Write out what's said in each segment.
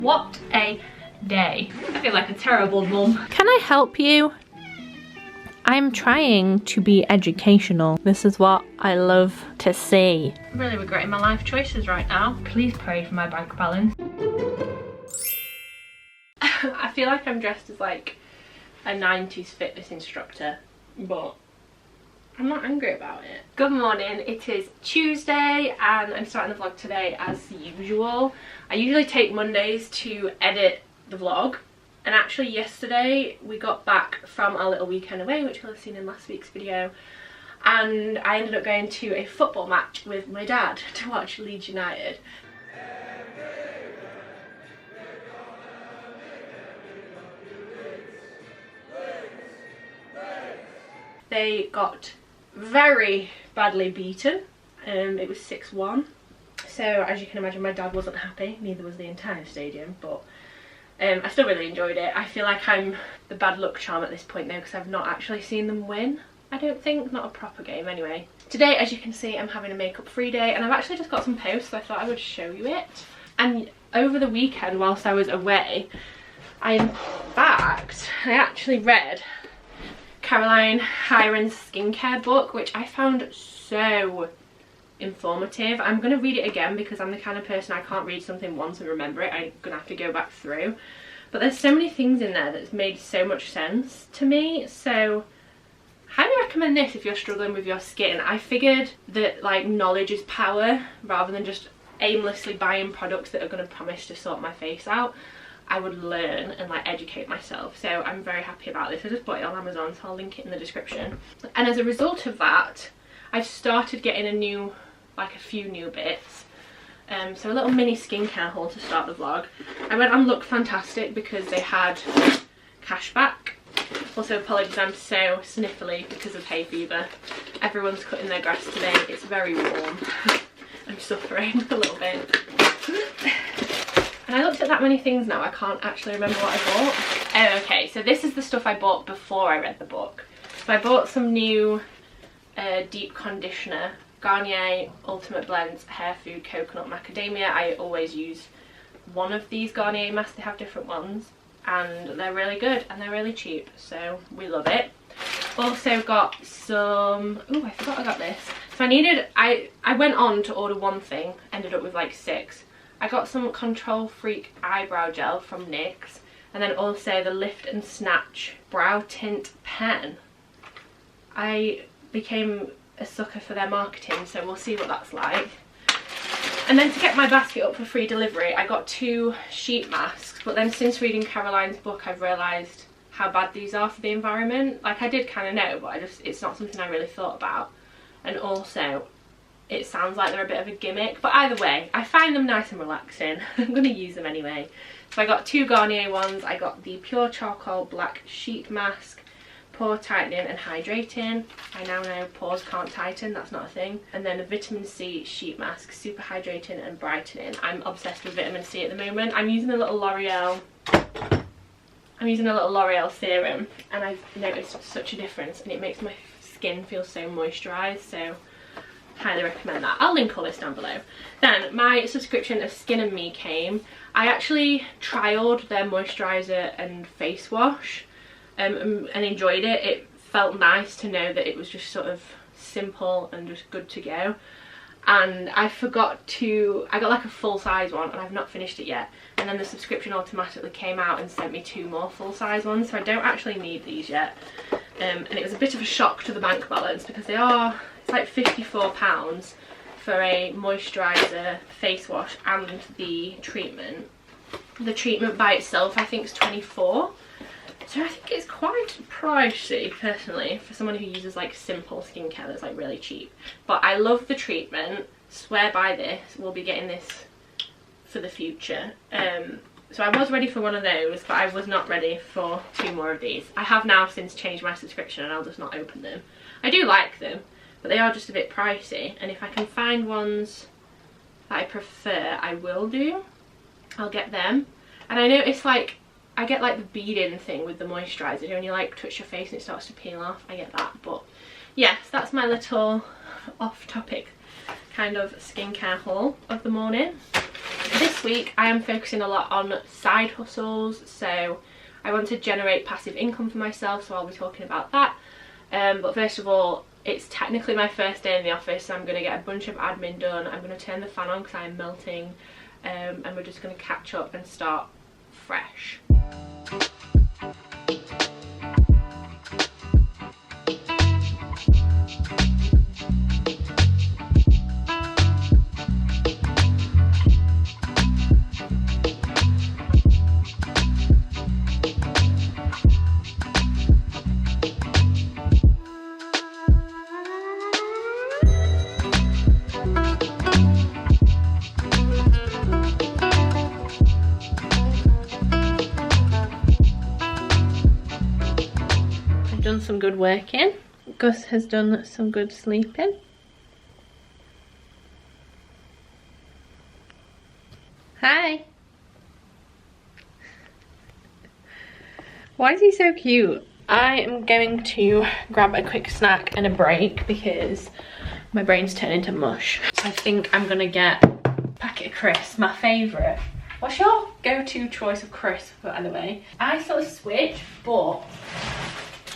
What a day. I feel like a terrible mum. Can I help you? I'm trying to be educational. This is what I love to see. I'm really regretting my life choices right now. Please pray for my bank balance. I feel like I'm dressed as like a 90s fitness instructor, but I'm not angry about it. Good morning, it is Tuesday and I'm starting the vlog today as usual. I usually take Mondays to edit the vlog, and actually yesterday we got back from our little weekend away, which you'll have seen in last week's video, and I ended up going to a football match with my dad to watch Leeds United. They got very badly beaten. It was 6-1. So as you can imagine, my dad wasn't happy, neither was the entire stadium, but I still really enjoyed it. I feel like I'm the bad luck charm at this point though, because I've not actually seen them win. I don't think, not a proper game anyway. Today, as you can see, I'm having a makeup free day, and I've actually just got some posts, so I thought I would show you it. And over the weekend, whilst I was away, I actually read Caroline Hirons' skincare book, which I found so informative. I'm going to read it again because I'm the kind of person I can't read something once and remember it. I'm going to have to go back through. But there's so many things in there that's made so much sense to me. So highly recommend this if you're struggling with your skin. I figured that like knowledge is power, rather than just aimlessly buying products that are going to promise to sort my face out. I would learn and like educate myself, so I'm very happy about this. I just bought it on Amazon, so I'll link it in the description. And as a result of that, I've started getting a few new bits. So a little mini skincare haul to start the vlog. I went on Look Fantastic because they had cashback. Also apologies, I'm so sniffly because of hay fever. Everyone's cutting their grass today. It's very warm. I'm suffering a little bit. And I looked at that many things now, I can't actually remember what I bought. Oh, okay, so this is the stuff I bought before I read the book. So I bought some new deep conditioner, Garnier Ultimate Blends Hair Food Coconut Macadamia. I always use one of these Garnier masks, they have different ones, and they're really good and they're really cheap, so we love it. Also got some, oh, I forgot I got this. So I went on to order one thing, ended up with like 6. I got some Control Freak eyebrow gel from NYX, and then also the Lift and Snatch brow tint pen. I became a sucker for their marketing, so we'll see what that's like. And then to get my basket up for free delivery, I got 2 sheet masks, but then since reading Caroline's book, I've realised how bad these are for the environment. Like, I did kind of know, but it's not something I really thought about. And also, it sounds like they're a bit of a gimmick, but either way, I find them nice and relaxing. I'm going to use them anyway. So I got 2 Garnier ones. I got the Pure Charcoal Black Sheet Mask, Pore Tightening and Hydrating. I now know pores can't tighten, that's not a thing. And then a Vitamin C Sheet Mask, Super Hydrating and Brightening. I'm obsessed with vitamin C at the moment. I'm using a little L'Oreal serum, and I've noticed such a difference, and it makes my skin feel so moisturised, so highly recommend that. I'll link all this down below. Then my subscription of Skin and Me came. I actually trialled their moisturiser and face wash and enjoyed it. It felt nice to know that it was just sort of simple and just good to go. And I got like a full size one and I've not finished it yet. And then the subscription automatically came out and sent me 2 more full size ones, so I don't actually need these yet. And it was a bit of a shock to the bank balance because it's like £54 for a moisturiser, face wash and the treatment. The treatment by itself I think is £24. So I think it's quite pricey personally for someone who uses like simple skincare that's like really cheap. But I love the treatment, swear by this, we'll be getting this for the future. So I was ready for one of those, but I was not ready for 2 more of these. I have now since changed my subscription and I'll just not open them. I do like them, but they are just a bit pricey, and if I can find ones that I prefer, I will do. I'll get them. And I notice like I get like the bead-in thing with the moisturiser, when you like touch your face and it starts to peel off. I get that. But yes, that's my little off-topic kind of skincare haul of the morning. This week I am focusing a lot on side hustles, so I want to generate passive income for myself, so I'll be talking about that. But first of all, it's technically my first day in the office, so I'm going to get a bunch of admin done. I'm going to turn the fan on because I'm melting, and we're just going to catch up and start fresh. Done some good working. Gus has done some good sleeping. Hi. Why is he so cute? I am going to grab a quick snack and a break because my brain's turning to mush. So I think I'm gonna get a packet of crisps, my favourite. What's your go-to choice of crisp, by the way? I sort of switch, but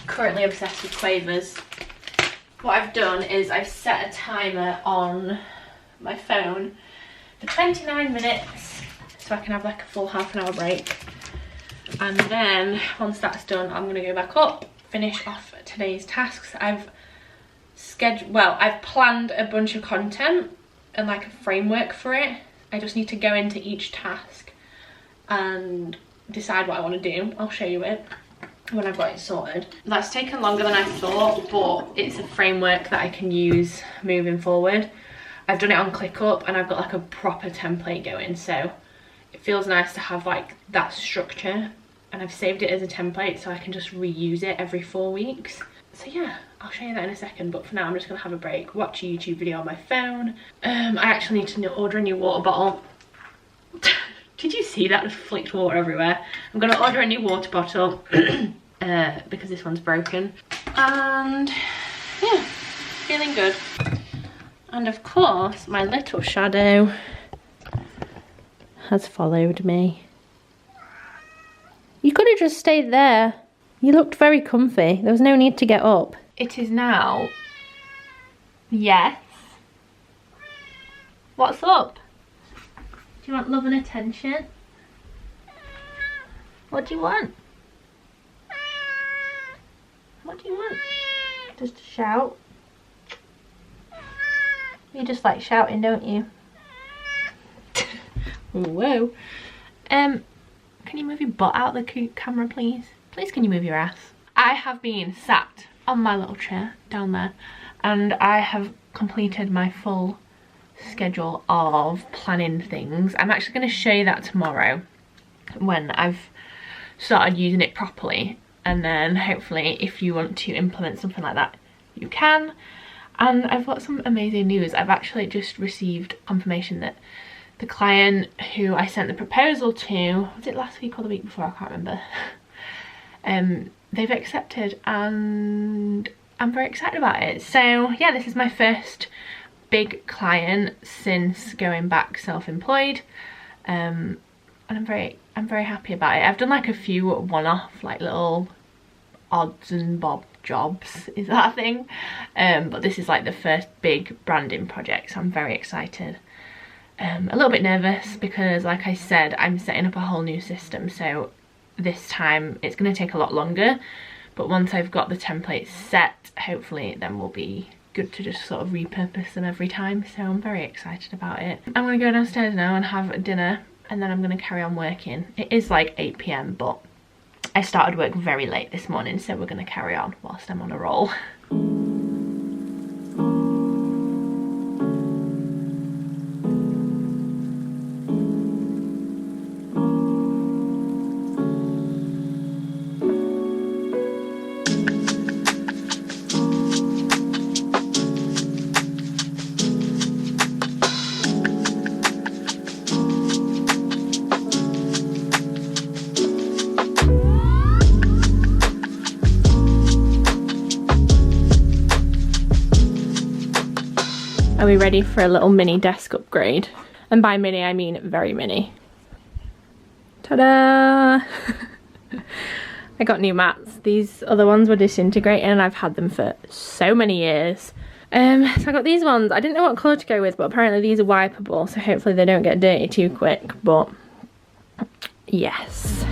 currently obsessed with Quavers. What I've done is I've set a timer on my phone for 29 minutes so I can have like a full half an hour break, and then once that's done I'm going to go back up, finish off today's tasks. I've planned a bunch of content and like a framework for it. I just need to go into each task and decide what I want to do. I'll show you it when I've got it sorted. That's taken longer than I thought, but it's a framework that I can use moving forward. I've done it on ClickUp and I've got like a proper template going, so it feels nice to have like that structure, and I've saved it as a template so I can just reuse it every 4 weeks. So yeah, I'll show you that in a second, but for now I'm just gonna have a break, watch a YouTube video on my phone. I actually need to order a new water bottle. Did you see that? Just flicked water everywhere. I'm gonna order a new water bottle because this one's broken. And yeah, feeling good. And of course, my little shadow has followed me. You could have just stayed there. You looked very comfy. There was no need to get up. It is now. Yes. What's up? Do you want love and attention? What do you want? What do you want? Just to shout? You just like shouting, don't you? Whoa. Can you move your butt out of the camera, please? Please, can you move your ass? I have been sat on my little chair down there, and I have completed my full schedule of planning things. I'm actually going to show you that tomorrow when I've started using it properly, and then hopefully if you want to implement something like that you can. And I've got some amazing news. I've actually just received confirmation that the client who I sent the proposal to, was it last week or the week before, I can't remember, they've accepted, and I'm very excited about it. So yeah, this is my first big client since going back self-employed, and I'm very happy about it. I've done like a few one-off like little odds and bob jobs, is that a thing? But this is like the first big branding project, so I'm very excited. A little bit nervous because, like I said, I'm setting up a whole new system, so this time it's going to take a lot longer, but once I've got the templates set, hopefully then we'll be good to just sort of repurpose them every time. So I'm very excited about it. I'm going to go downstairs now and have dinner, and then I'm going to carry on working. It is like 8 PM, but I started work very late this morning, so we're going to carry on whilst I'm on a roll. Are we ready for a little mini desk upgrade? And by mini, I mean very mini. Ta-da! I got new mats. These other ones were disintegrating and I've had them for so many years. So I got these ones. I didn't know what colour to go with, but apparently these are wipeable, so hopefully they don't get dirty too quick, but yes.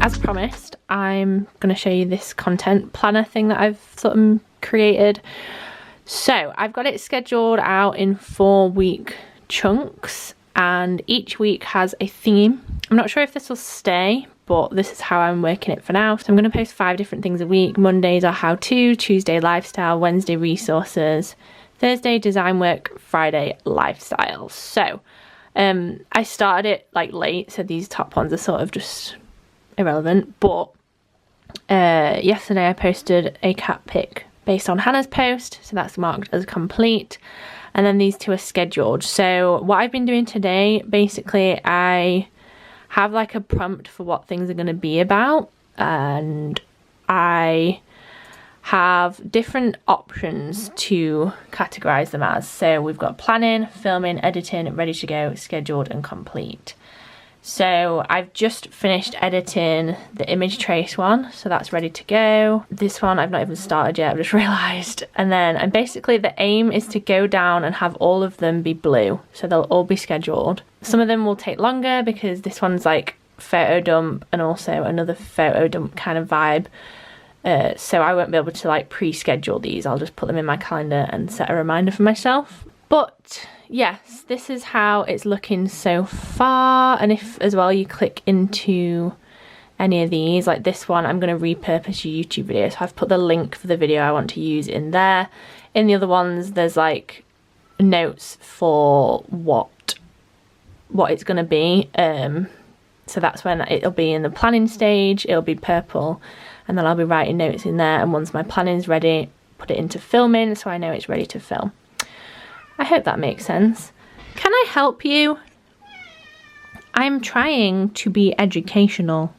As promised, I'm going to show you this content planner thing that I've sort of created. So I've got it scheduled out in 4-week chunks and each week has a theme. I'm not sure if this will stay, but this is how I'm working it for now. So I'm going to post 5 different things a week. Mondays are how-to, Tuesday lifestyle, Wednesday resources, Thursday design work, Friday lifestyle. So I started it like late, so these top ones are sort of just irrelevant, but yesterday I posted a cat pic based on Hannah's post, so that's marked as complete, and then these 2 are scheduled. So what I've been doing today, basically I have like a prompt for what things are going to be about, and I have different options to categorize them as. So we've got planning, filming, editing, ready to go, scheduled and complete. So I've just finished editing the image trace one, so that's ready to go. This one I've not even started yet, I've just realised. And then and basically the aim is to go down and have all of them be blue, so they'll all be scheduled. Some of them will take longer because this one's like photo dump and also another photo dump kind of vibe. So I won't be able to like pre-schedule these, I'll just put them in my calendar and set a reminder for myself. But yes, this is how it's looking so far, and if as well you click into any of these, like this one, I'm going to repurpose your YouTube video, so I've put the link for the video I want to use in there. In the other ones there's like notes for what it's going to be, so that's when it'll be in the planning stage, it'll be purple, and then I'll be writing notes in there, and once my planning's ready, put it into filming so I know it's ready to film. I hope that makes sense. Can I help you? I'm trying to be educational.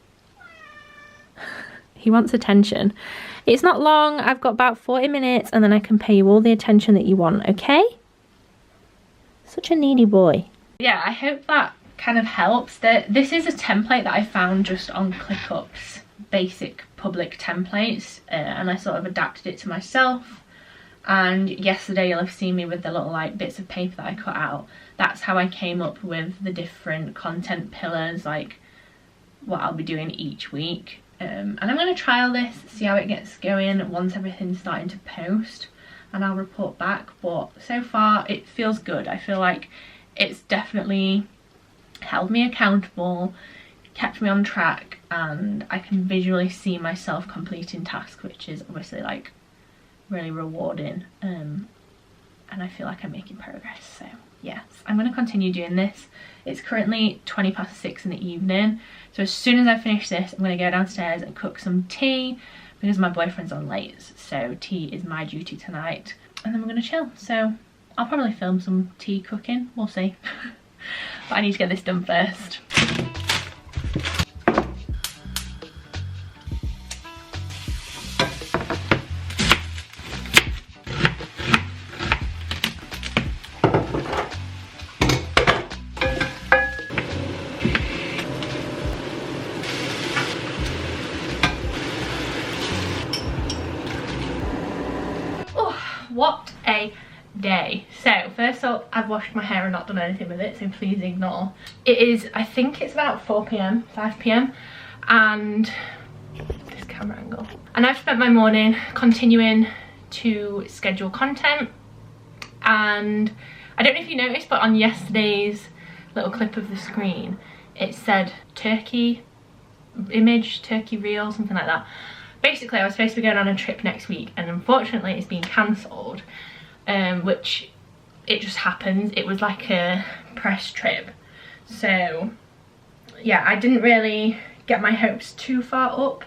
He wants attention. It's not long, I've got about 40 minutes and then I can pay you all the attention that you want, okay? Such a needy boy. Yeah, I hope that kind of helps. This is a template that I found just on ClickUp's basic public templates, and I sort of adapted it to myself. And yesterday you'll have seen me with the little like bits of paper that I cut out. That's how I came up with the different content pillars, like what I'll be doing each week. And I'm going to trial this, see how it gets going once everything's starting to post, and I'll report back. But so far it feels good. I feel like it's definitely held me accountable, kept me on track, and I can visually see myself completing tasks, which is obviously like really rewarding, and I feel like I'm making progress. So yes, I'm going to continue doing this. It's currently 6:20 in the evening, so as soon as I finish this I'm going to go downstairs and cook some tea because my boyfriend's on late, so tea is my duty tonight, and then we're going to chill. So I'll probably film some tea cooking, we'll see. But I need to get this done first. What a day. So first up, I've washed my hair and not done anything with it, so please ignore. It is, I think it's about 4 p.m, 5 p.m, and this camera angle. And I've spent my morning continuing to schedule content, and I don't know if you noticed, but on yesterday's little clip of the screen it said turkey image, turkey reel, something like that. Basically I was supposed to be going on a trip next week, and unfortunately it's been cancelled, which it just happens. It was like a press trip, so yeah, I didn't really get my hopes too far up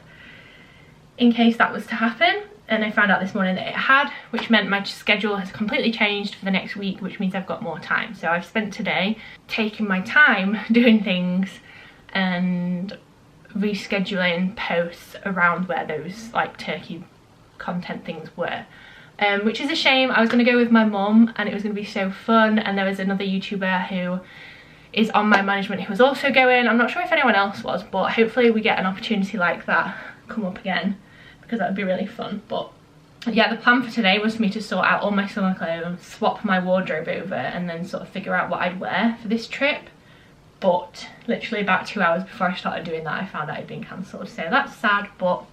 in case that was to happen. and I found out this morning that it had, which meant my schedule has completely changed for the next week, which means I've got more time. So I've spent today taking my time doing things and rescheduling posts around where those like turkey content things were, which is a shame. I was going to go with my mum and it was going to be so fun, and there was another YouTuber who is on my management who was also going. I'm not sure if anyone else was, but hopefully we get an opportunity like that come up again, because that would be really fun. But yeah, the plan for today was for me to sort out all my summer clothes, swap my wardrobe over, and then sort of figure out what I'd wear for this trip. But literally about 2 hours before I started doing that, I found out it'd been cancelled. So that's sad, but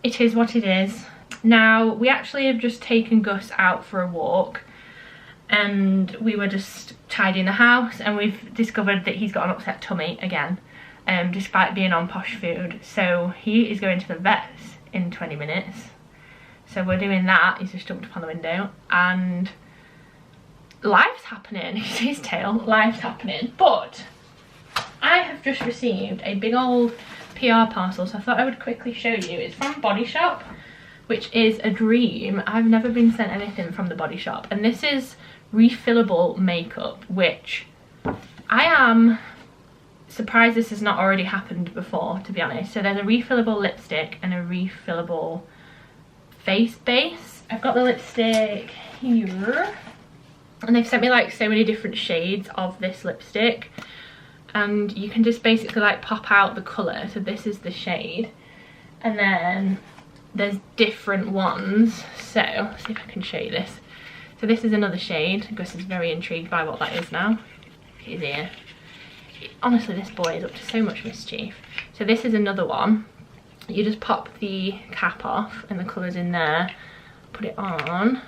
it is what it is. Now, we actually have just taken Gus out for a walk, and we were just tidying the house, and we've discovered that he's got an upset tummy again, despite being on posh food. So he is going to the vet's in 20 minutes. So we're doing that. He's just jumped up on the window, and life's happening. You see his tail? Life's happening. But I have just received a big old PR parcel, so I thought I would quickly show you. It's from Body Shop, which is a dream. I've never been sent anything from the Body Shop, and this is refillable makeup, which I am surprised this has not already happened before, to be honest. So there's a refillable lipstick and a refillable face base. I've got the lipstick here, and they've sent me like so many different shades of this lipstick, and you can just basically like pop out the colour. So this is the shade, and then there's different ones. So let's see if I can show you this. So this is another shade. Gus is very intrigued by what that is now. His ear. Honestly, this boy is up to so much mischief. So this is another one. You just pop the cap off and the colour's in there, put it on,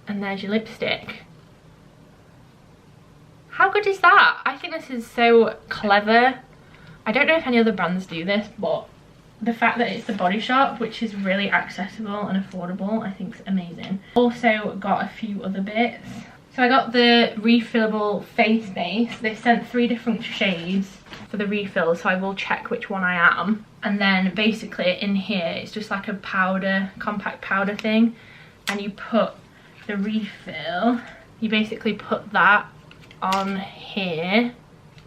and there's your lipstick. How good is that? I think this is so clever. I don't know if any other brands do this, but the fact that it's the Body Shop, which is really accessible and affordable, I think is amazing. Also got a few other bits. So I got the refillable face base. They sent 3 different shades for the refill, so I will check which one I am. And then basically in here, it's just like a powder, compact powder thing. And you put the refill, you basically put that on here,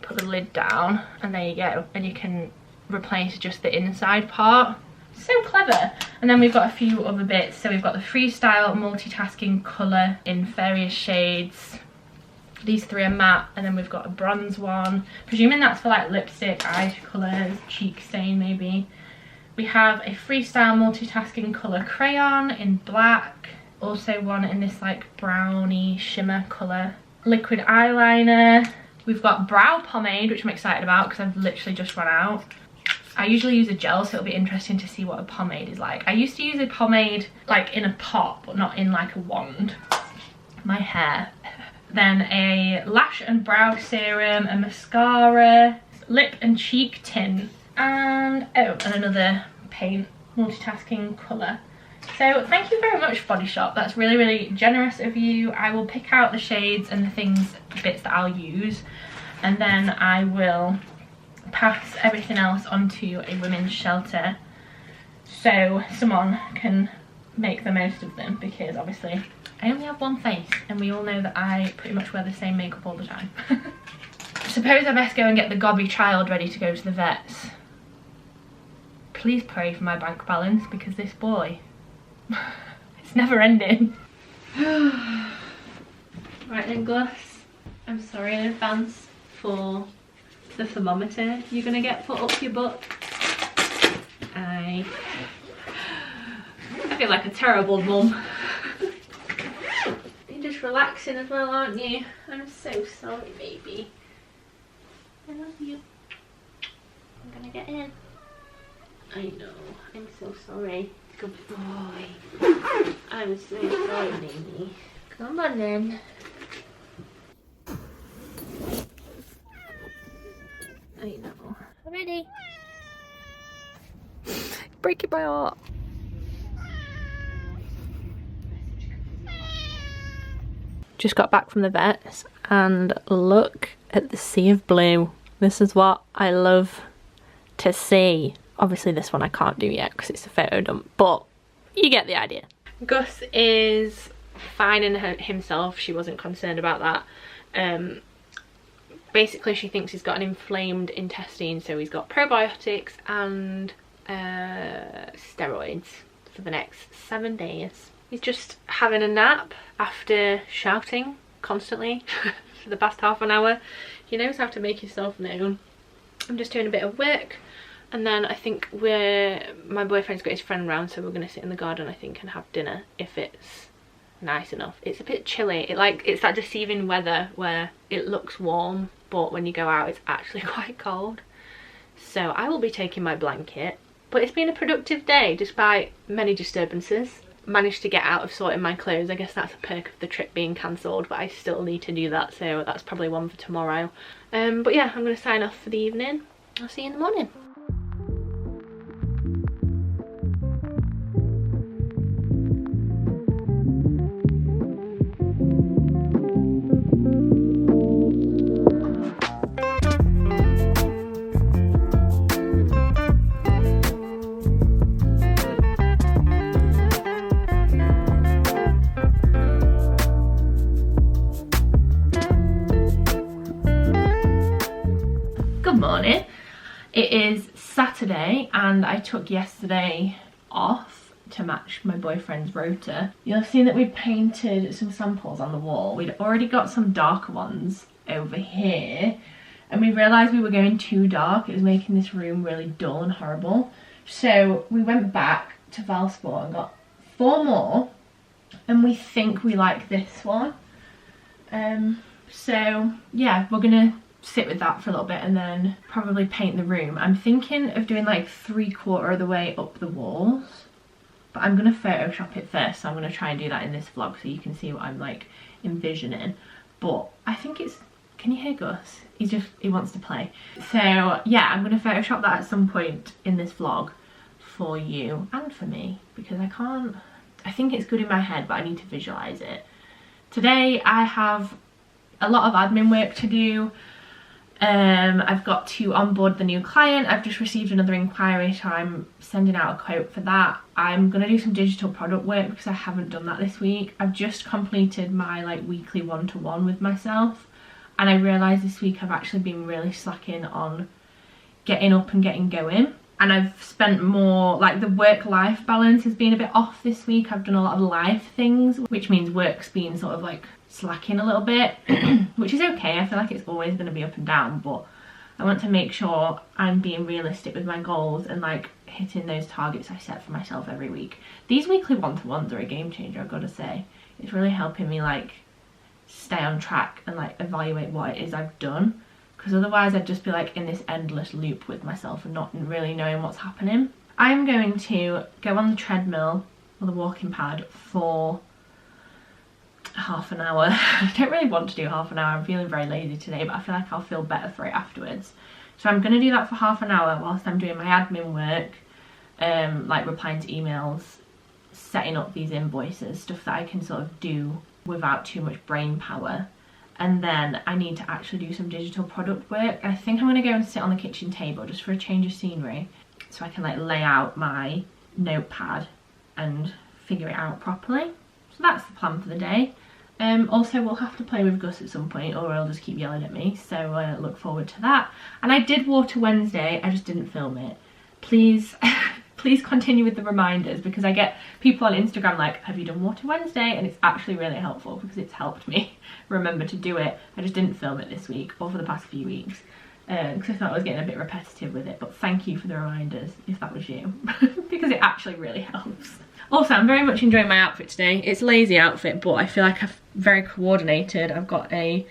put the lid down, and there you go. And you can replace just the inside part. So clever. And then we've got a few other bits. So we've got the freestyle multitasking colour in various shades. These 3 are matte, and then we've got a bronze one, presuming that's for like lipstick, eye colours, cheek stain maybe. We have a freestyle multitasking colour crayon in black, also one in this like browny shimmer colour, liquid eyeliner. We've got brow pomade, which I'm excited about because I've literally just run out. I usually use a gel, so it'll be interesting to see what a pomade is like. I used to use a pomade like in a pot, but not in like a wand. My hair. Then a lash and brow serum, a mascara, lip and cheek tint, and another paint multitasking colour. So thank you very much, Body Shop. That's really, really generous of you. I will pick out the shades and the bits that I'll use, and then I will pass everything else onto a women's shelter so someone can make the most of them, because obviously I only have one face and we all know that I pretty much wear the same makeup all the time. Suppose I best go and get the gobby child ready to go to the vets. Please pray for my bank balance, because this boy, it's never ending. Right then, Gus, I'm sorry in advance for the thermometer you're gonna get put up your butt. I feel like a terrible mum. You're just relaxing as well, aren't you? I'm so sorry, baby. I love you. I'm gonna get in. I know, I'm so sorry. Good boy. I'm so sorry, baby. Come on then. I know. I'm ready. Breaking my heart. Just got back from the vets, and look at the sea of blue. This is what I love to see. Obviously this one I can't do yet because it's a photo dump, but you get the idea. Gus is fine in himself. She wasn't concerned about that. Basically she thinks he's got an inflamed intestine, so he's got probiotics and steroids for the next 7 days. He's just having a nap after shouting constantly for the past half an hour. He knows how to make himself known. I'm just doing a bit of work, and then I think my boyfriend's got his friend round, so we're going to sit in the garden I think and have dinner if it's nice enough. It's a bit chilly. It's that deceiving weather where it looks warm, but when you go out it's actually quite cold. So I will be taking my blanket, but it's been a productive day despite many disturbances. Managed to get out of sorting my clothes. I guess that's a perk of the trip being cancelled, but I still need to do that, so that's probably one for tomorrow. But yeah, I'm going to sign off for the evening. I'll see you in the morning. Good morning. It is Saturday and I took yesterday off to match my boyfriend's rota. You'll have seen that we painted some samples on the wall. We'd already got some darker ones over here and we realised we were going too dark. It was making this room really dull and horrible. So we went back to Valsport and got 4 more, and we think we like this one. So yeah, we're gonna sit with that for a little bit and then probably paint the room. I'm thinking of doing like 3/4 of the way up the walls, but I'm gonna Photoshop it first, so I'm gonna try and do that in this vlog so you can see what I'm like envisioning. But I think it's, can you hear Gus? He wants to play. So yeah, I'm gonna Photoshop that at some point in this vlog for you and for me, because I think it's good in my head, but I need to visualize it. Today I have a lot of admin work to do. I've got to onboard the new client. I've just received another inquiry, so I'm sending out a quote for that. I'm gonna do some digital product work because I haven't done that this week. I've just completed my like weekly one-to-one with myself, and I realised this week I've actually been really slacking on getting up and getting going, and I've spent more, like the work-life balance has been a bit off this week. I've done a lot of life things, which means work's been sort of like slacking a little bit, which is okay. I feel like it's always going to be up and down, but I want to make sure I'm being realistic with my goals and like hitting those targets I set for myself every week. These weekly one-to-ones are a game changer, I've got to say. It's really helping me like stay on track and like evaluate what it is I've done, because otherwise I'd just be like in this endless loop with myself and not really knowing what's happening. I'm going to go on the treadmill or the walking pad for half an hour. I don't really want to do half an hour. I'm feeling very lazy today, but I feel like I'll feel better for it afterwards. So I'm going to do that for half an hour whilst I'm doing my admin work, like replying to emails, setting up these invoices, stuff that I can sort of do without too much brain power. And then I need to actually do some digital product work. I think I'm going to go and sit on the kitchen table just for a change of scenery, so I can like lay out my notepad and figure it out properly. So that's the plan for the day. Also we'll have to play with Gus at some point, or he'll just keep yelling at me, so look forward to that. And I did Water Wednesday, I just didn't film it. Please please continue with the reminders, because I get people on Instagram like, have you done Water Wednesday? And it's actually really helpful because it's helped me remember to do it. I just didn't film it this week or for the past few weeks because I thought I was getting a bit repetitive with it, but thank you for the reminders if that was you because it actually really helps. Also, I'm very much enjoying my outfit today. It's a lazy outfit, but I feel like I'm very coordinated. I've got a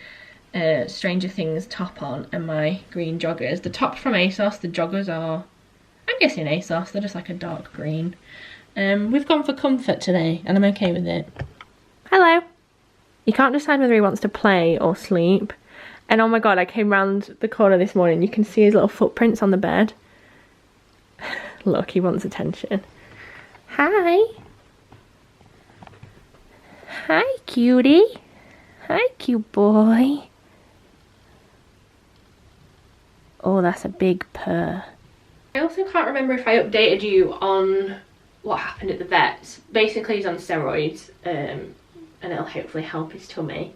Stranger Things top on and my green joggers. The top's from ASOS, the joggers are, I'm guessing ASOS, they're just like a dark green. We've gone for comfort today and I'm okay with it. Hello. You can't decide whether he wants to play or sleep. And oh my god, I came round the corner this morning, you can see his little footprints on the bed. Look, he wants attention. Hi. Hi, cutie. Hi, cute boy. Oh, that's a big purr. I also can't remember if I updated you on what happened at the vet's. Basically he's on steroids and it'll hopefully help his tummy.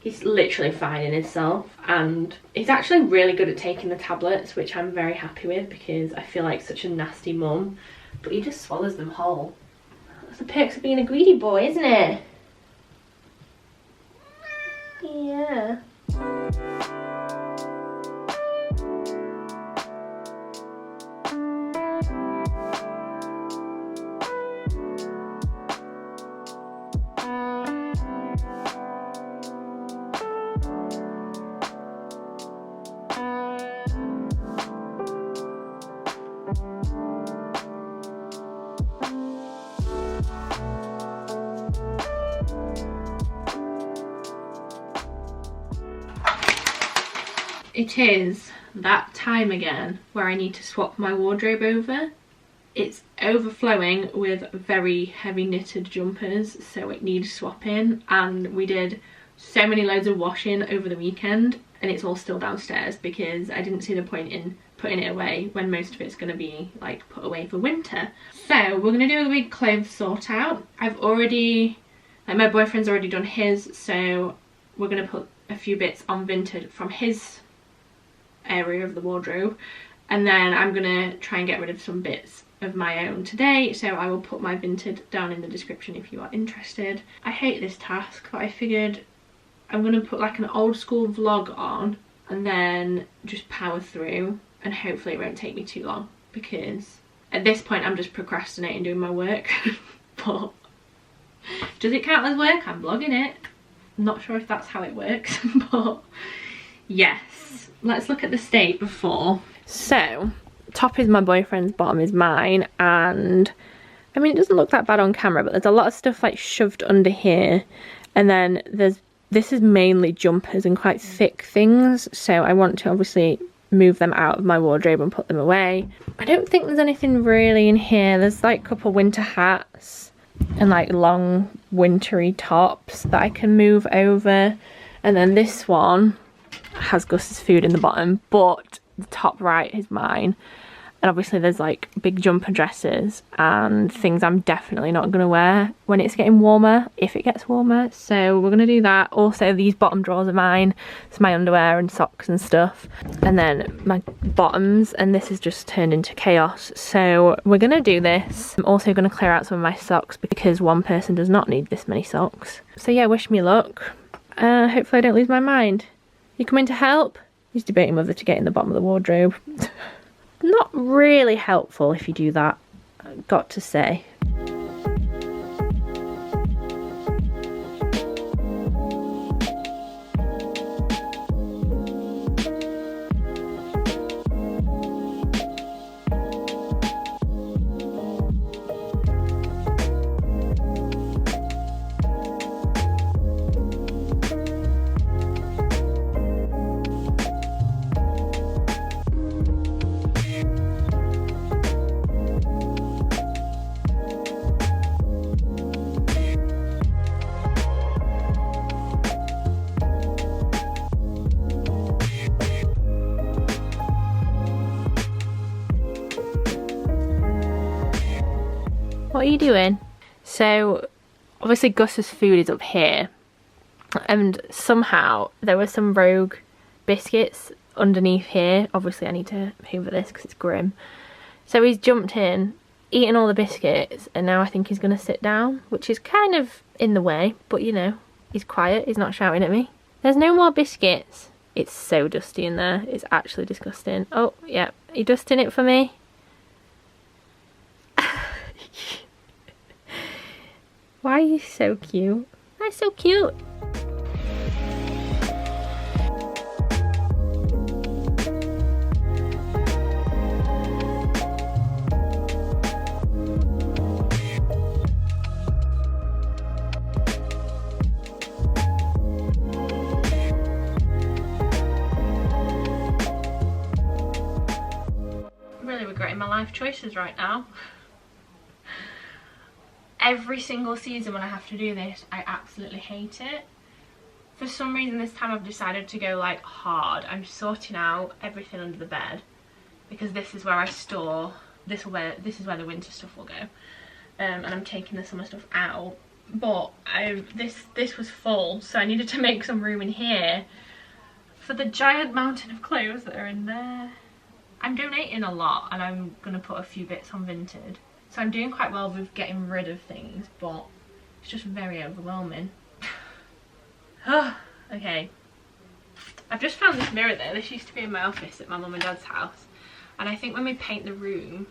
He's literally finding himself, and he's actually really good at taking the tablets, which I'm very happy with because I feel like such a nasty mum, but he just swallows them whole. That's the perks of being a greedy boy, isn't it? Yeah. It is that time again where I need to swap my wardrobe over. It's overflowing with very heavy knitted jumpers, so it needs swapping, and we did so many loads of washing over the weekend and it's all still downstairs because I didn't see the point in putting it away when most of it's going to be like put away for winter. So we're going to do a big clothes sort out. I've already, like, my boyfriend's already done his, so we're going to put a few bits on Vinted from his area of the wardrobe, and then I'm gonna try and get rid of some bits of my own today, so I will put my Vinted down in the description if you are interested. I hate this task, but I figured I'm gonna put like an old school vlog on and then just power through, and hopefully it won't take me too long because at this point I'm just procrastinating doing my work. But does it count as work? I'm vlogging it. I'm not sure if that's how it works, but yes. Let's look at the state before. So, top is my boyfriend's, bottom is mine, and I mean it doesn't look that bad on camera, but there's a lot of stuff like shoved under here, and then this is mainly jumpers and quite thick things, so I want to obviously move them out of my wardrobe and put them away. I don't think there's anything really in here. There's like a couple winter hats and like long wintry tops that I can move over, and then this one has Gus's food in the bottom, but the top right is mine. And obviously there's like big jumper dresses and things I'm definitely not going to wear when it's getting warmer, if it gets warmer, so we're going to do that. Also these bottom drawers are mine, it's my underwear and socks and stuff, and then my bottoms, and this has just turned into chaos, so we're going to do this. I'm also going to clear out some of my socks because one person does not need this many socks. So yeah, wish me luck. Hopefully I don't lose my mind. You coming to help? He's debating whether to get in the bottom of the wardrobe. Not really helpful if you do that, I've got to say. What are you doing? So obviously Gus's food is up here, and somehow there were some rogue biscuits underneath here. Obviously I need to hoover this because it's grim. So he's jumped in, eaten all the biscuits, and now I think he's going to sit down, which is kind of in the way, but you know, he's quiet, he's not shouting at me. There's no more biscuits. It's so dusty in there, it's actually disgusting. Oh yeah, are you dusting it for me? Why are you so cute? That's so cute. I'm really regretting my life choices right now. Every single season when I have to do this, I absolutely hate it. For some reason this time I've decided to go like hard. I'm sorting out everything under the bed because this is where I store, this is where the winter stuff will go. And I'm taking the summer stuff out. But this was full, so I needed to make some room in here for the giant mountain of clothes that are in there. I'm donating a lot, and I'm gonna put a few bits on Vinted. So I'm doing quite well with getting rid of things, but it's just very overwhelming. Okay. I've just found this mirror though. This used to be in my office at my mum and dad's house. And I think when we paint the room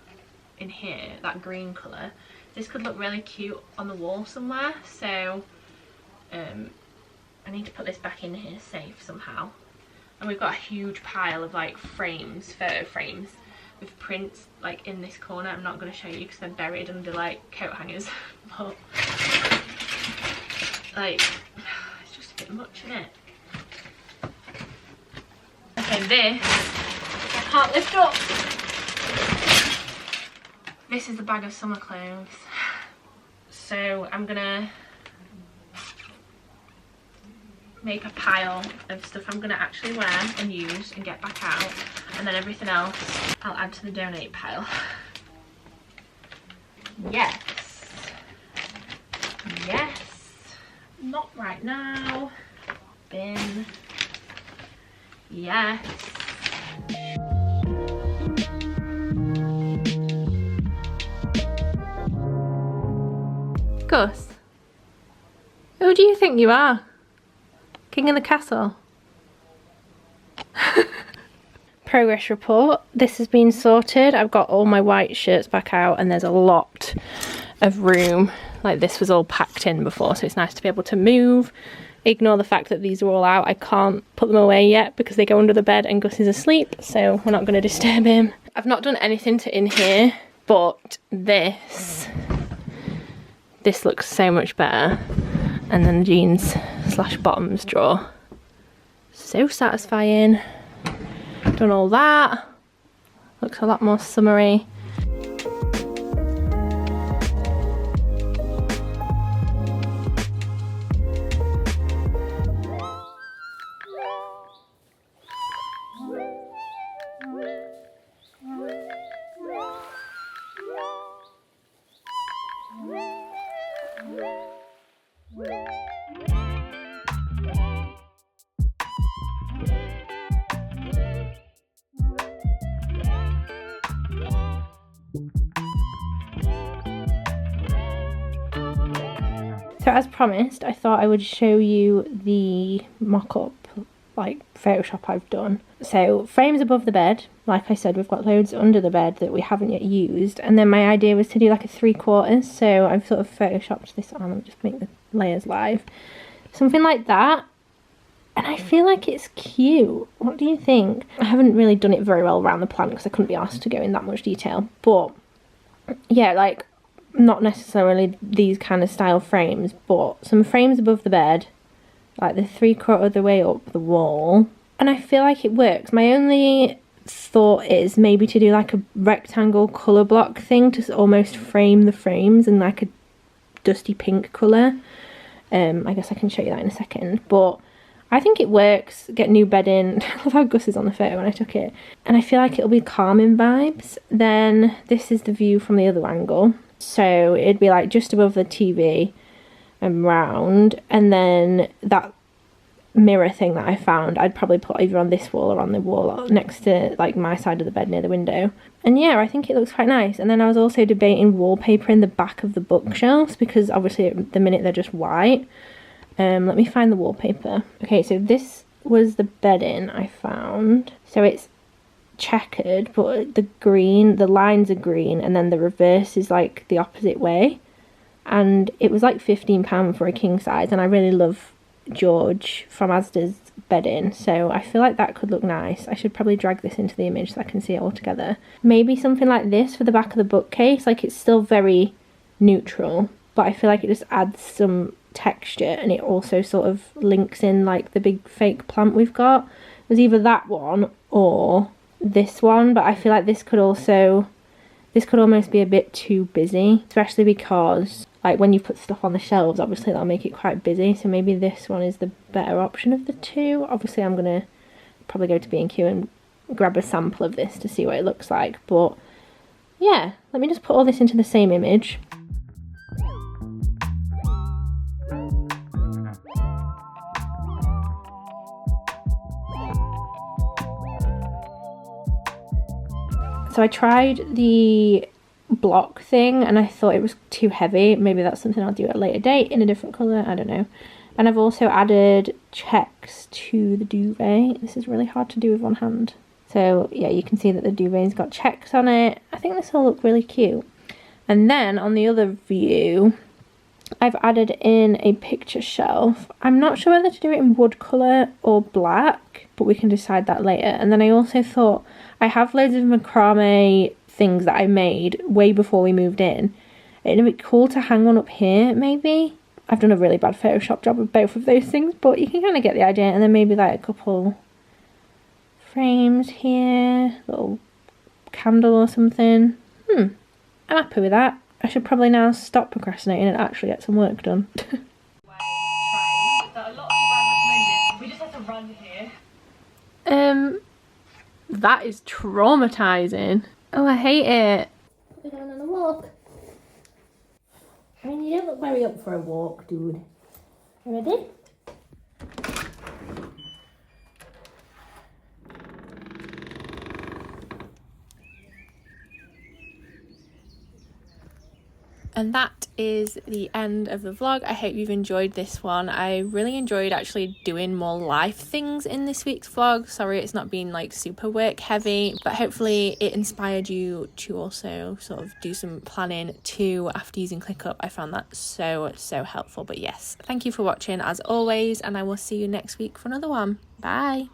in here, that green colour, this could look really cute on the wall somewhere. So I need to put this back in here safe somehow. And we've got a huge pile of like frames, photo frames with prints like in this corner. I'm not going to show you because they're buried under like coat hangers. But like, it's just a bit much, isn't it? Okay, this I can't lift up. This is the bag of summer clothes. So I'm gonna make a pile of stuff I'm gonna actually wear and use and get back out, and then everything else I'll add to the donate pile. Yes. Yes. Not right now. Bin. Yes. Gus, who do you think you are? King in the castle? Progress report. This has been sorted. I've got all my white shirts back out, and there's a lot of room. Like, this was all packed in before, so it's nice to be able to move. Ignore the fact that these are all out. I can't put them away yet because they go under the bed and Gus is asleep, so we're not going to disturb him. I've not done anything to in here, but this looks so much better. And then the jeans / bottoms drawer. So satisfying. Done all that. Looks a lot more summery. So as promised, I thought I would show you the mock-up, like, Photoshop I've done. So frames above the bed, like I said, we've got loads under the bed that we haven't yet used. And then my idea was to do like a 3/4, so I've sort of Photoshopped this on. I'll just make the layers live. Something like that. And I feel like it's cute. What do you think? I haven't really done it very well around the plant because I couldn't be asked to go in that much detail. But yeah, like, not necessarily these kind of style frames, but some frames above the bed, like the 3/4 of the way up the wall, and I feel like it works. My only thought is maybe to do like a rectangle colour block thing to almost frame the frames in like a dusty pink colour. I guess I can show you that in a second, but I think it works. Get new bed in. I love how Gus is on the photo when I took it, and I feel like it'll be calming vibes. Then this is the view from the other angle. So it'd be like just above the TV and round, and then that mirror thing that I found I'd probably put either on this wall or on the wall next to like my side of the bed near the window. And yeah, I think it looks quite nice. And then I was also debating wallpaper in the back of the bookshelves because obviously at the minute they're just white. Let me find the wallpaper. Okay, so this was the bedding I found. So it's checkered, but the lines are green, and then the reverse is like the opposite way, and it was like £15 for a king size, and I really love George from Asda's bedding, so I feel like that could look nice. I should probably drag this into the image so I can see it all together. Maybe something like this for the back of the bookcase. Like, it's still very neutral, but I feel like it just adds some texture, and it also sort of links in like the big fake plant we've got. It was either that one or this one, but I feel like this could almost be a bit too busy, especially because like when you put stuff on the shelves, obviously that'll make it quite busy. So maybe this one is the better option of the two. Obviously I'm gonna probably go to B&Q and grab a sample of this to see what it looks like. But yeah, let me just put all this into the same image. So I tried the block thing and I thought it was too heavy. Maybe that's something I'll do at a later date in a different colour, I don't know. And I've also added checks to the duvet. This is really hard to do with one hand. So yeah, you can see that the duvet's got checks on it. I think this will look really cute. And then on the other view, I've added in a picture shelf. I'm not sure whether to do it in wood colour or black, but we can decide that later. And then I also thought, I have loads of macrame things that I made way before we moved in. It'd be cool to hang one up here, maybe. I've done a really bad Photoshop job of both of those things, but you can kind of get the idea. And then maybe like a couple frames here, little candle or something. I'm happy with that. I should probably now stop procrastinating and actually get some work done. That is traumatizing. Oh, I hate it. We're going on a walk. I mean, you don't look very up for a walk, dude. You ready? And that is the end of the vlog. I hope you've enjoyed this one. I really enjoyed actually doing more life things in this week's vlog. Sorry it's not been like super work heavy, but hopefully it inspired you to also sort of do some planning too after using ClickUp. I found that so helpful. But yes, thank you for watching as always, and I will see you next week for another one. Bye.